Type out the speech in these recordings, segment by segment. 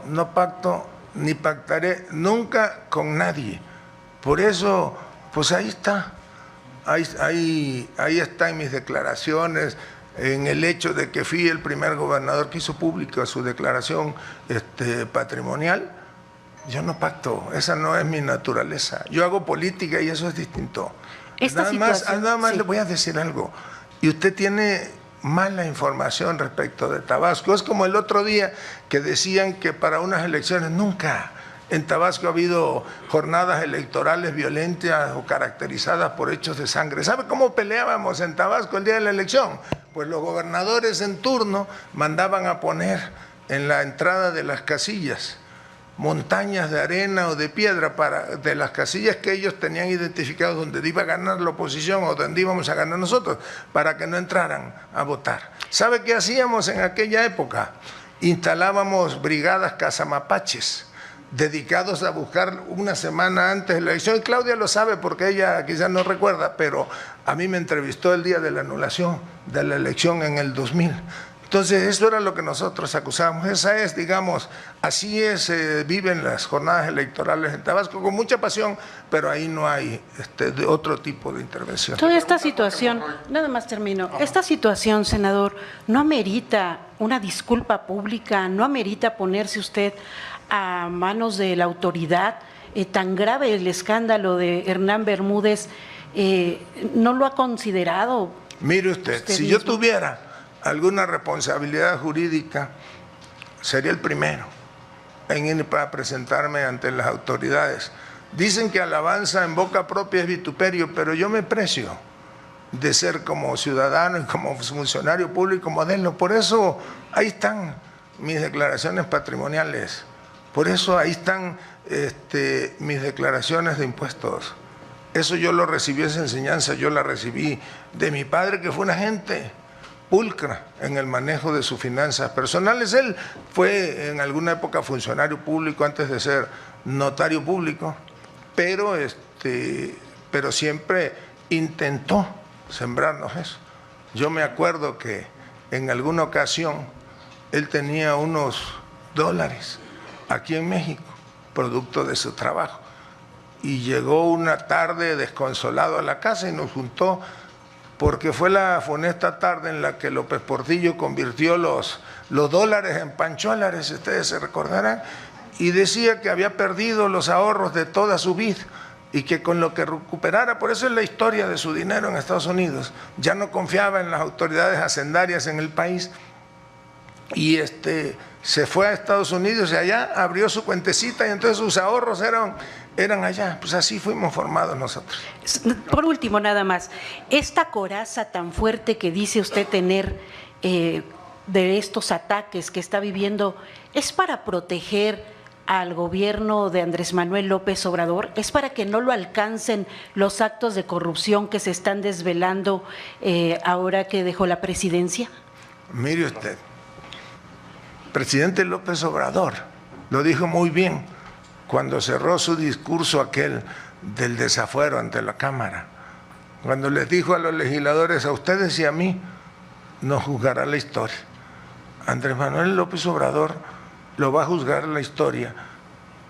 no pacto ni pactaré nunca con nadie. Por eso, pues ahí está. Ahí están mis declaraciones, en el hecho de que fui el primer gobernador que hizo pública su declaración patrimonial. Yo no pacto, esa no es mi naturaleza. Yo hago política y eso es distinto. Nada más le voy a decir algo. Y usted tiene mala información respecto de Tabasco. Es como el otro día que decían que para unas elecciones nunca en Tabasco ha habido jornadas electorales violentas o caracterizadas por hechos de sangre. ¿Sabe cómo peleábamos en Tabasco el día de la elección? Pues los gobernadores en turno mandaban a poner en la entrada de las casillas montañas de arena o de piedra de las casillas que ellos tenían identificados donde iba a ganar la oposición o donde íbamos a ganar nosotros, para que no entraran a votar. ¿Sabe qué hacíamos en aquella época? Instalábamos brigadas cazamapaches dedicados a buscar una semana antes de la elección, y Claudia lo sabe porque ella quizás no recuerda, pero a mí me entrevistó el día de la anulación de la elección en el 2000. Entonces, eso era lo que nosotros acusábamos. Esa es, digamos, así es, viven las jornadas electorales en Tabasco, con mucha pasión, pero ahí no hay de otro tipo de intervención. Toda esta situación, nada más termino, esta situación, senador, no amerita una disculpa pública, no amerita ponerse usted a manos de la autoridad. Tan grave el escándalo de Hernán Bermúdez, ¿no lo ha considerado? Mire usted si yo tuviera alguna responsabilidad jurídica, sería el primero en ir para presentarme ante las autoridades. Dicen que alabanza en boca propia es vituperio, pero yo me precio de ser como ciudadano y como funcionario público modelo. Por eso ahí están mis declaraciones patrimoniales, por eso ahí están mis declaraciones de impuestos. Eso yo lo recibí, esa enseñanza yo la recibí de mi padre, que fue un agente pulcra en el manejo de sus finanzas personales. Él fue en alguna época funcionario público antes de ser notario público, pero siempre intentó sembrarnos eso. Yo me acuerdo que en alguna ocasión él tenía unos dólares aquí en México, producto de su trabajo, y llegó una tarde desconsolado a la casa y nos juntó, porque fue la funesta tarde en la que López Portillo convirtió los dólares en pancholares, ustedes se recordarán, y decía que había perdido los ahorros de toda su vida y que con lo que recuperara, por eso es la historia de su dinero en Estados Unidos, ya no confiaba en las autoridades hacendarias en el país, y se fue a Estados Unidos y allá abrió su cuentecita y entonces sus ahorros eran allá. Pues así fuimos formados nosotros. Por último, nada más, esta coraza tan fuerte que dice usted tener de estos ataques que está viviendo, ¿es para proteger al gobierno de Andrés Manuel López Obrador? ¿Es para que no lo alcancen los actos de corrupción que se están desvelando ahora que dejó la presidencia? Mire usted, presidente López Obrador lo dijo muy bien cuando cerró su discurso aquel del desafuero ante la Cámara, cuando les dijo a los legisladores: a ustedes y a mí nos juzgará la historia. Andrés Manuel López Obrador lo va a juzgar la historia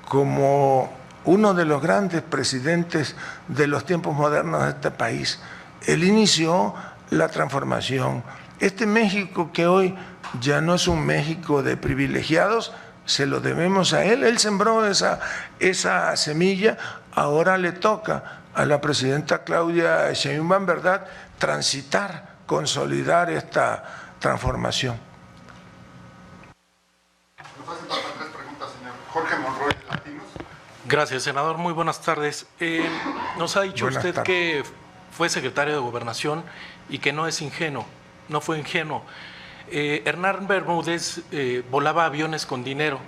como uno de los grandes presidentes de los tiempos modernos de este país. Él inició la transformación. Este México que hoy ya no es un México de privilegiados, se lo debemos a él. Él sembró esa semilla. Ahora le toca a la presidenta Claudia Sheinbaum, ¿verdad?, transitar, consolidar esta transformación. Jorge Monroy, Latinos. Gracias, senador. Muy buenas tardes. Nos ha dicho usted que fue secretario de Gobernación y que no es ingenuo, no fue ingenuo. Hernán Bermúdez volaba aviones con dinero,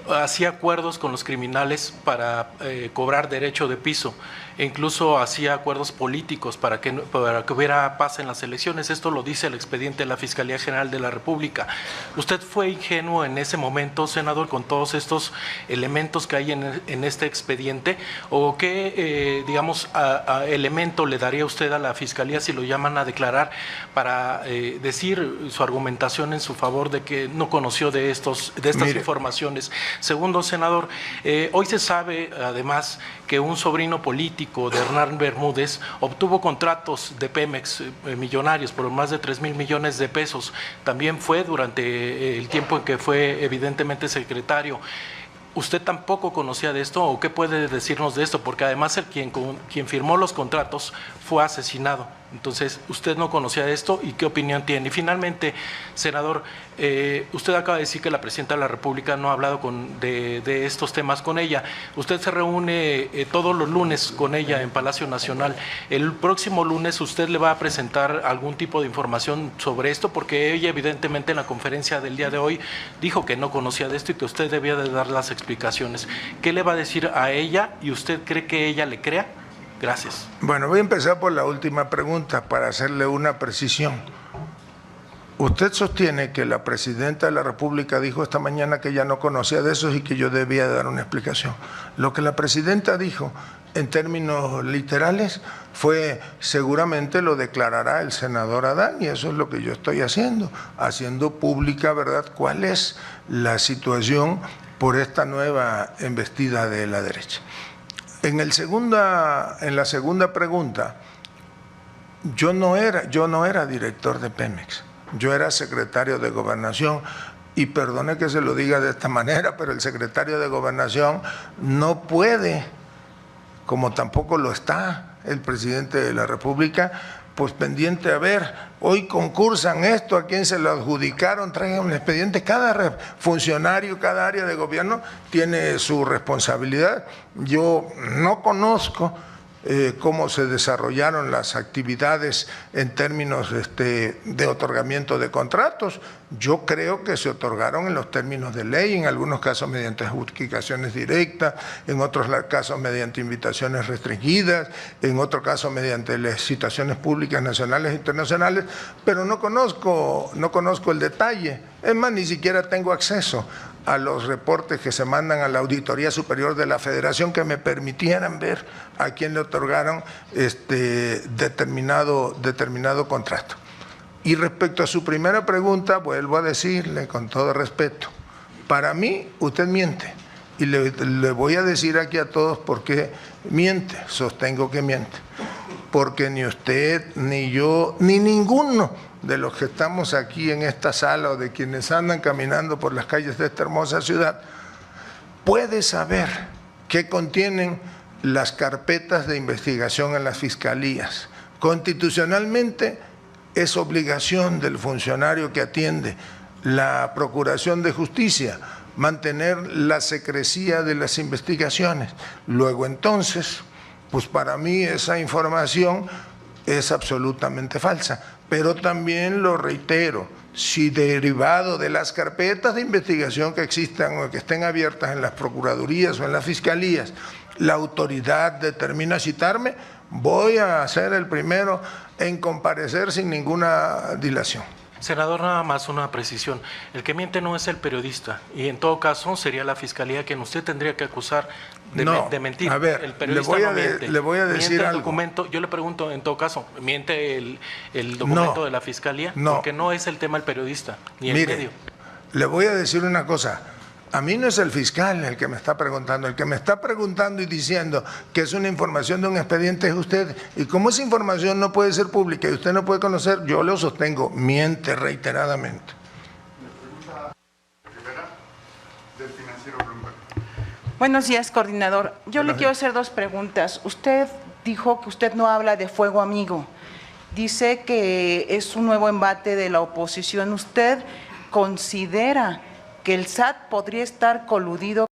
hacía acuerdos con los criminales para cobrar derecho de piso. e incluso hacía acuerdos políticos para que hubiera paz en las elecciones. Esto lo dice el expediente de la Fiscalía General de la República. ¿Usted fue ingenuo en ese momento, senador, con todos estos elementos que hay en este expediente? ¿O qué, elemento le daría usted a la Fiscalía si lo llaman a declarar para decir su argumentación en su favor de que no conoció de estas informaciones? Segundo, senador, hoy se sabe además que un sobrino político de Hernán Bermúdez obtuvo contratos de Pemex millonarios por más de 3,000 millones de pesos. También fue durante el tiempo en que fue evidentemente secretario. ¿Usted tampoco conocía de esto o qué puede decirnos de esto? Porque además quien firmó los contratos fue asesinado. Entonces, ¿usted no conocía de esto y qué opinión tiene? Y finalmente, senador, usted acaba de decir que la presidenta de la República no ha hablado de estos temas con ella. Usted se reúne todos los lunes con ella en Palacio Nacional. El próximo lunes usted le va a presentar algún tipo de información sobre esto, porque ella evidentemente en la conferencia del día de hoy dijo que no conocía de esto y que usted debía de dar las explicaciones. ¿Qué le va a decir a ella y usted cree que ella le crea? Gracias. Bueno, voy a empezar por la última pregunta para hacerle una precisión. Usted sostiene que la presidenta de la República dijo esta mañana que ella no conocía de esos y que yo debía dar una explicación. Lo que la presidenta dijo en términos literales fue: seguramente lo declarará el senador Adán, y eso es lo que yo estoy haciendo pública, ¿verdad?, cuál es la situación por esta nueva embestida de la derecha. En la segunda pregunta, yo no era director de Pemex, yo era secretario de Gobernación, y perdone que se lo diga de esta manera, pero el secretario de Gobernación no puede, como tampoco lo está el presidente de la República, pues pendiente a ver, hoy concursan esto, a quién se lo adjudicaron, traigan un expediente. Cada funcionario, cada área de gobierno tiene su responsabilidad. Yo no conozco cómo se desarrollaron las actividades en términos de otorgamiento de contratos. Yo creo que se otorgaron en los términos de ley, en algunos casos mediante adjudicaciones directas, en otros casos mediante invitaciones restringidas, en otros casos mediante licitaciones públicas nacionales e internacionales, pero no conozco el detalle. Es más, ni siquiera tengo acceso a los reportes que se mandan a la Auditoría Superior de la Federación que me permitieran ver a quién le otorgaron determinado contrato. Y respecto a su primera pregunta, vuelvo a decirle con todo respeto, para mí usted miente, y le voy a decir aquí a todos por qué miente, sostengo que miente, porque ni usted, ni yo, ni ninguno de los que estamos aquí en esta sala o de quienes andan caminando por las calles de esta hermosa ciudad puede saber qué contienen las carpetas de investigación en las fiscalías. Constitucionalmente es obligación del funcionario que atiende la Procuración de Justicia mantener la secrecía de las investigaciones. Luego entonces, pues para mí esa información es absolutamente falsa. Pero también lo reitero, si derivado de las carpetas de investigación que existan o que estén abiertas en las procuradurías o en las fiscalías, la autoridad determina citarme, voy a ser el primero en comparecer sin ninguna dilación. Senador, nada más una precisión. El que miente no es el periodista, y en todo caso sería la Fiscalía quien usted tendría que acusar de mentir. A ver, el periodista no miente. Le voy a decir ¿Miente el algo. documento? Yo le pregunto, en todo caso, ¿miente el documento de la Fiscalía? No. Porque no es el tema el periodista, ni el medio. Le voy a decir una cosa. A mí no es el fiscal el que me está preguntando. El que me está preguntando y diciendo que es una información de un expediente es usted. Y como esa información no puede ser pública y usted no puede conocer, yo lo sostengo, miente reiteradamente. Buenos días, coordinador. Yo le quiero hacer dos preguntas. Usted dijo que usted no habla de fuego amigo. Dice que es un nuevo embate de la oposición. ¿Usted considera que el SAT podría estar coludido